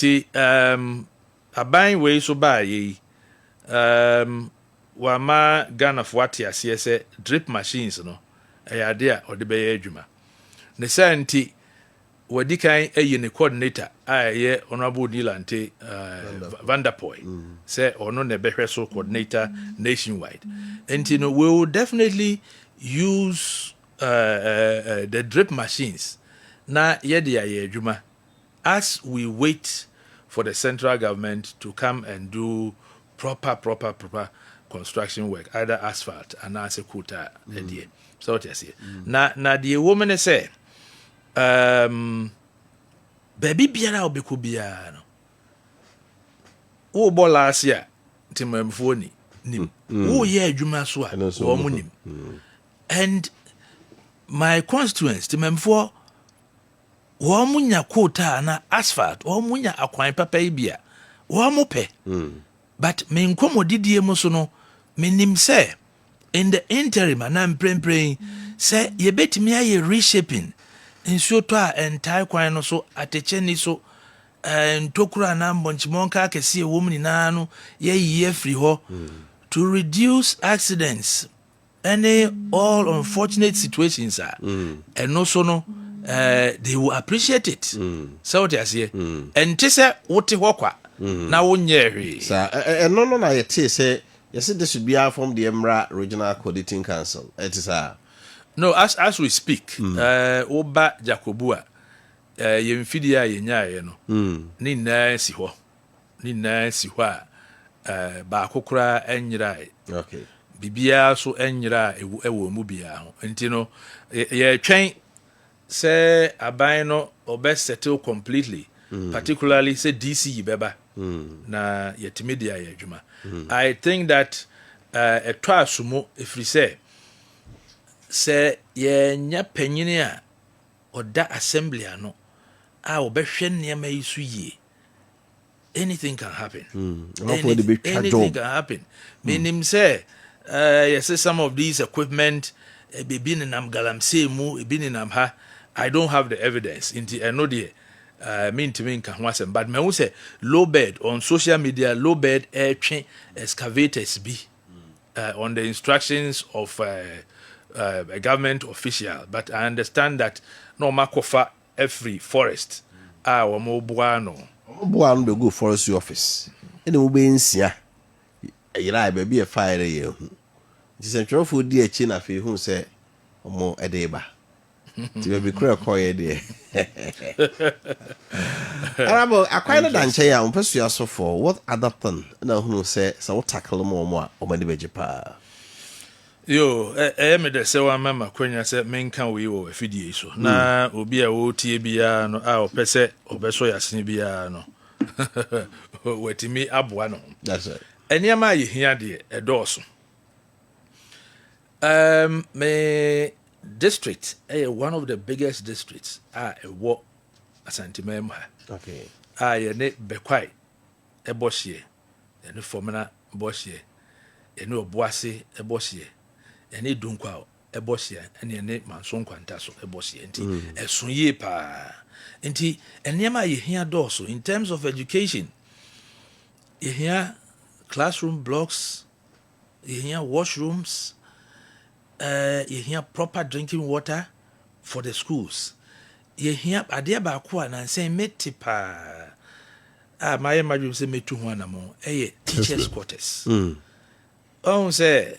aban we so ba yi wama Ghana for what ya say drip machines no ayade or the be adwuma ne santi wadi kan ne coordinator aye honorable Nilante Vanderpoy say ono ne behwe so coordinator nationwide and we will definitely use the drip machines na yede aye adwuma as we wait for the central government to come and do proper construction work, either asphalt and as a kuta. So what you see. Now the woman say, baby biara obeku biara no. Wo bo last year timemfoni nim. Wo ye adwuma so a wo mu nim. And my constituents timemfo wo munya quota na asphalt wo munya akwan papa ibia wo mu pe but me nkomodidie mu so no menim say in the interim na mprempren say ye betimi aye reshaping nsuo to a entire kwan no so atecheni so ntokura na mbonchimonka akese wo mu nyina no ye free ho to reduce accidents any all unfortunate situations are and also no they will appreciate it. So what you say? And tese wote hokwa na wonye hwe. Sir, no na yete say yes this should be from the Emra Regional Coordinating Council. It is no as we speak oba Jacobu ye mfidi a yenyaye no ni na si ho ba kokora enyira. Okay. Bibia so enyira ewo mu bia ho. Enti no ye twen say aban no obe settle completely, particularly say DC beba na yetimi dia ya adwuma. I think that a twasumo if we say ye nya panyini a oda assembly ano a obehwe nneema yisu yie, anything can happen. Anything can happen. Meaning say yes, some of these equipment be been in galamsey mu be in ha. I don't have the evidence. I know mentimi nka ho asɛm but mahu sɛ low bed on social media low bed ɛtwe excavators bi on the instructions of a government official but I understand that no makofa every forest wɔn boa no boa no be go forestry office ene mo be nsia yira ba bi e fire ye hu nti se ntwerofo di achi na fe hu se omo ede ba ti be kura koye de arabo akwai no dan chen ya mo pesu aso for what other thing na hu se so tackle mo a o ma de beje pa yo me de se wa mama kwanya se menka we wo afidie so na obi a wo tie bia no a opese obeso yasene bia no wetimi aboa no that's it eniama ye hia de edoso me district one of the biggest districts wo Asantemam okay ye ne bekwai ebohye ne fomna bohye ne oboase ebohye ene dunkwa ebohye ene manso kwanta so ebohye nti esun ye pa nti eniama ye hia doso in terms of education ye hia classroom blocks ye hia washrooms you hear proper drinking water for the schools. You hear adia ba kwa na say metipa my imagine say metu ho anamo teachers quarters. On say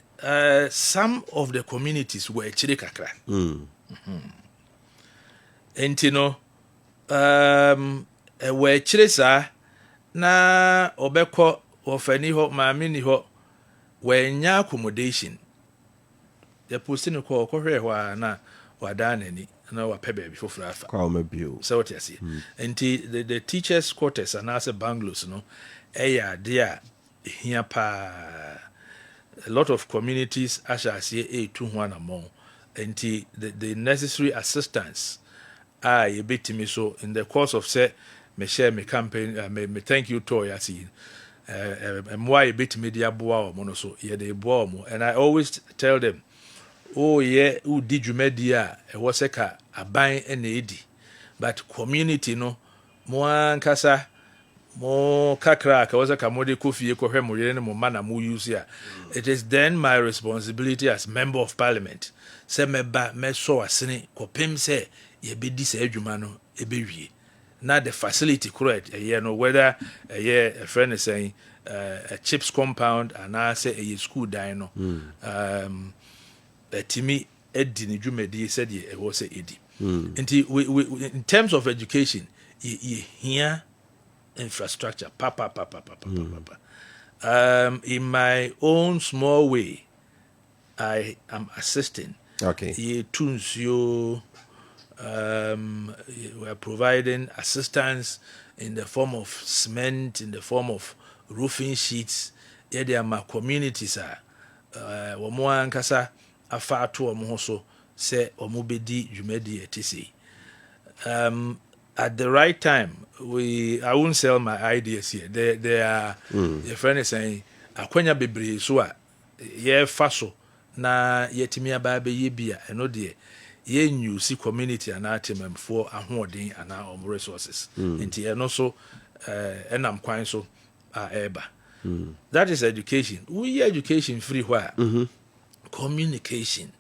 some of the communities were chire kakra. Entino were chire sa na obekọ ofani ho maami ni ho wenya accommodation. The posting ko hwe hwa na wada nani na wa pebe before frafa kwa ma bio so what you see and the teachers quarters and as bungalows no there here pa a lot of communities asha see to one among and the necessary assistance ye betimi so in the course of say me share me campaign me thank you to ya see why betimi dia boa o mo no so ye dey boa mo and I always tell them who did Jumedia, a waseka, a buying and edi. But community no, more kasa, more kakra, was a kamodi kufi, kohemurian, mana mu use here. It is then my responsibility as member of parliament. Say me ba me so asini, kopim say, ye be this edumano, e be now the facility correct, no whether a friend is saying a chips compound and I say a school dino. Timi edi ni dwumedi said ye was a edi we in terms of education ye here infrastructure papa in my own small way I am assisting ye tunes you we are providing assistance in the form of cement in the form of roofing sheets ye there my communities are wo ankasa afa to omo so say omo bedi dwumadi etisi at the right time I won't sell my ideas here there are your friend is saying akwanya bebre so a ye fa so na yetimi aba be ye bia eno de ye new see community and atemem for ahoden and our resources nti eno so enam kwan so eba that is education we education free where communication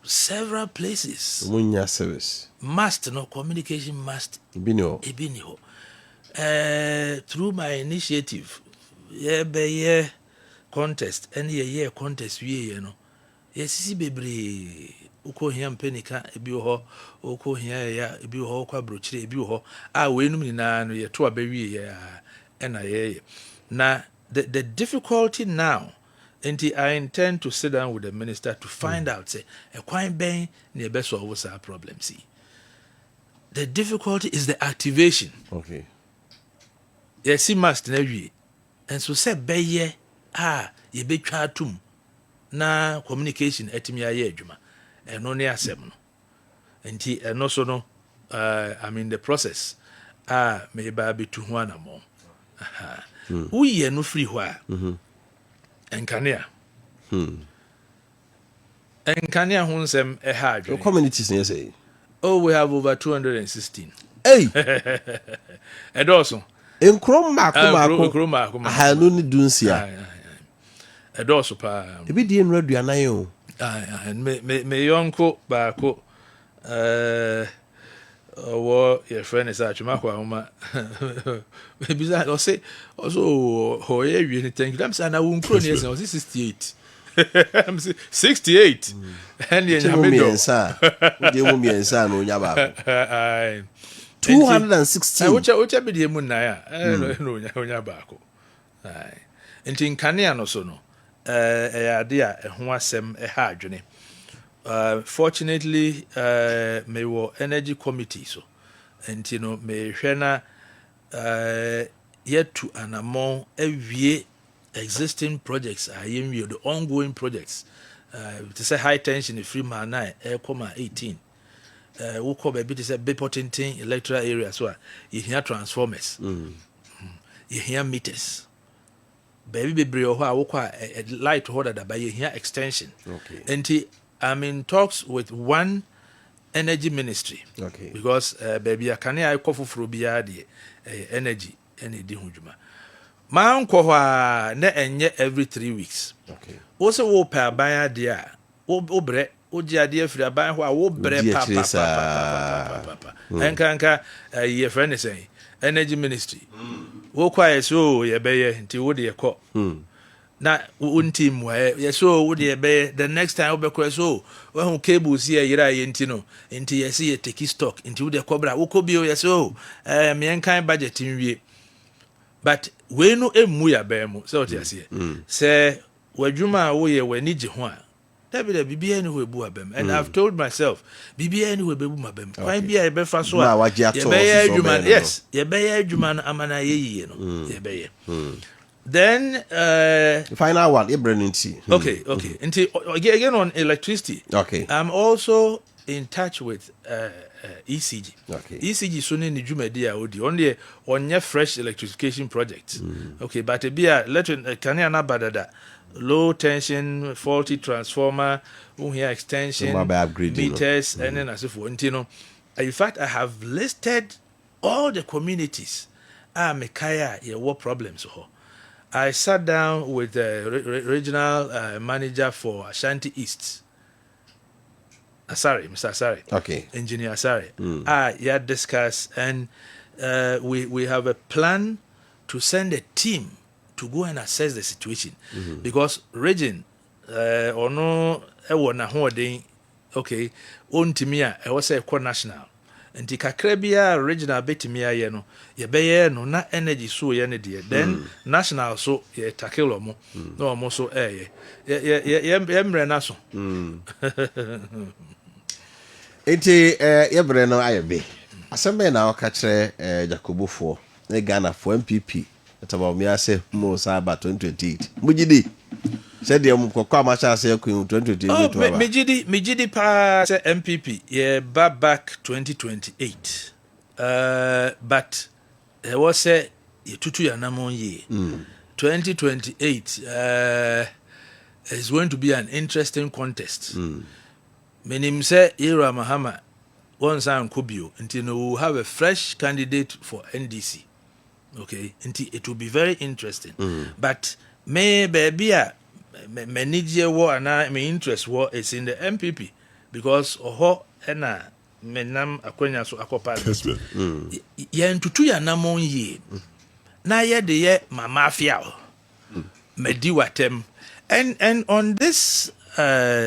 several places munya service must no communication must ebiniho through my initiative be contest and ye contest we no yes bebre uko hia mpenika ebi ho uko hia ya ebi ho kwa brochire ebi ho we num ni na no ye to abawie ya na ye na the difficulty now, and I intend to sit down with the minister to find out, say, a quite bang near best of our problem. See, the difficulty is the activation. Okay. Yes, he must never, and so say, be ye, ye be chatum, na communication etimia ye juma, and only a seven. And also no, I'm in the process. Maybe be to one or more. We no free where Enkania Enkania hunsem hard communities say Oh, we have over 216. Hey, And also, nkrom mako ahanu ni dunsia. And also, pa. Ebi die nra duanan o. And me yonko baako your friend is actually Makwa. Maybe that or say also how you think I'm saying I won't cross 68. I'm 68. And you Mo miensa. Die mo miensa no nya ba. 216. Which be the moon na ya. No nya baako. Ai. Nti nkane no so no. Ade a ho asem ha adwene. Fortunately, me wo energy committee so. And you know, me hwena yet to anamon ewie existing projects are the ongoing projects. To say high tension in free man 9, 18. We call baby to say be potenting electoral areas so you hear transformers. You hear meters. Baby be a light holder that by you hear extension. Okay. And I'm in talks with one energy ministry. Okay. Because baby I can I coffee for the energy and the hujuma. My uncle ne enye every 3 weeks. Okay. Also wo per buy dia. Wo bre o dia dia free buy ho wo bre pa. Enkanka your friend is saying energy ministry. Wo kwa so ye beye nti wo de ko. Na untim we so wo de be the next time we be so we hu cables here yira ye nti no nti ye see ye take stock nti wo de kobra wo ko bi o ye so me enkan budget nwie but we no emu ya be mu so what you say say wadwuma wo ye wani gi ho a da bibia ni ho ebu abem and I've told myself bibia ni ho ebu mabem why bia e be fa so a ye be ye adwuma yes ye be ye adwuma na amana ye yiye no ye be ye. Then final one Ibreninti. Okay. Again on electricity. Okay. I'm also in touch with ECG. Okay. ECG so ni dwumadi a odi on your fresh electrification project. Okay, but it be a can na badada low tension faulty transformer here extension meters and then as if in fact I have listed all the communities mekaya what problems ho. I sat down with the regional manager for Ashanti East. Mr. Asari. Okay. Engineer Asari. Yeah, discuss and we have a plan to send a team to go and assess the situation because region or no na holding okay on timia I was a national. Nti kakra bia regional betimi aye no ye beye no na energy so ye ne de then national so ye tackle omo no omo so ye mre na so Enti ye bre no ayebe asembe na waka kire Jacobofo ne Ghana for MPP etaba mi ase mo sa ba 2028 mujidi said the Mukoko Machase Queen 2028. Mijidi pa say MPP yeah back 2028. But there was a tutu ya namon ye. 2028 is going to be an interesting contest. Meaning say Ira Mahama once I'm Kubio until we will have a fresh candidate for NDC. Okay, until it will be very interesting. But may baby many war and my interest war is in the MPP because oho ena menam akwenya so akopa ye ntutu ya namon ye na ye de ye mafia medi watem and on this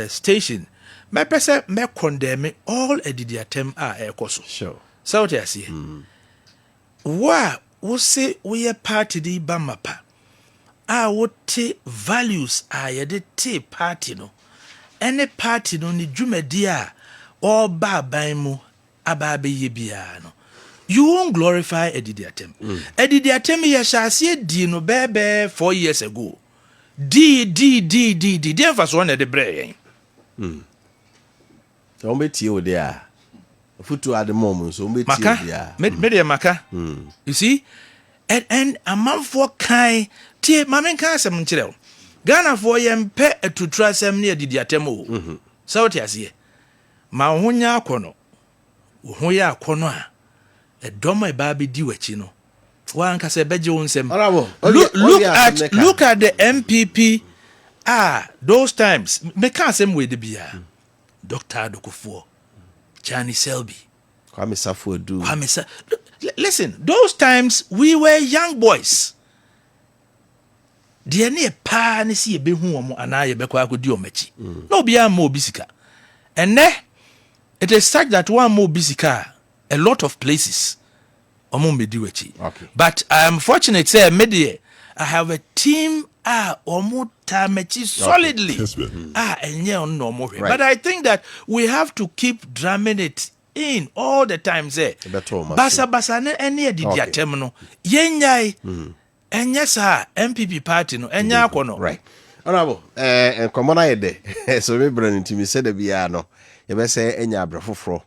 station my person me condemn all edidiatem ekoso sure so what you see wa wo say we party di bamapa what values are yede te party no any party no ni dwumadi a all baban mu ababe ye bia no you won't glorify edidiatem edidiatem ye shase di no bebe 4 years ago d dem fa so na de bre so mbeti o de a futu at the moment so mbeti o de a media maka you see and a man for kai tie mamen ka asem nkyerɛ Ghana for yempe etutra asem ne adidiatem o so what you see ma honya akono ho ya akono a edom e ba be di wachi no wan ka se beje won sem look at the MPP those times me can sem we de bia Dr. Adokofo Chani Selby Kwame Safodu. Listen, those times we were young boys. Deɛ ne pa ne si ebe hu omo ana ye bekwa akodi omachi. No bia ma obisika. Ene it is such that one more bisika a lot of places omo medi wachi. Okay. But I am fortunate say media I have a team omo tamechi solidly. Enye on no more. But I think that we have to keep drumming it in all the time say basa ne ene didi atem no yenyai enye sa MPP party no enya akono right honorable komo na yede so me brand ntimi se da bia no ye be say enya abrafoforo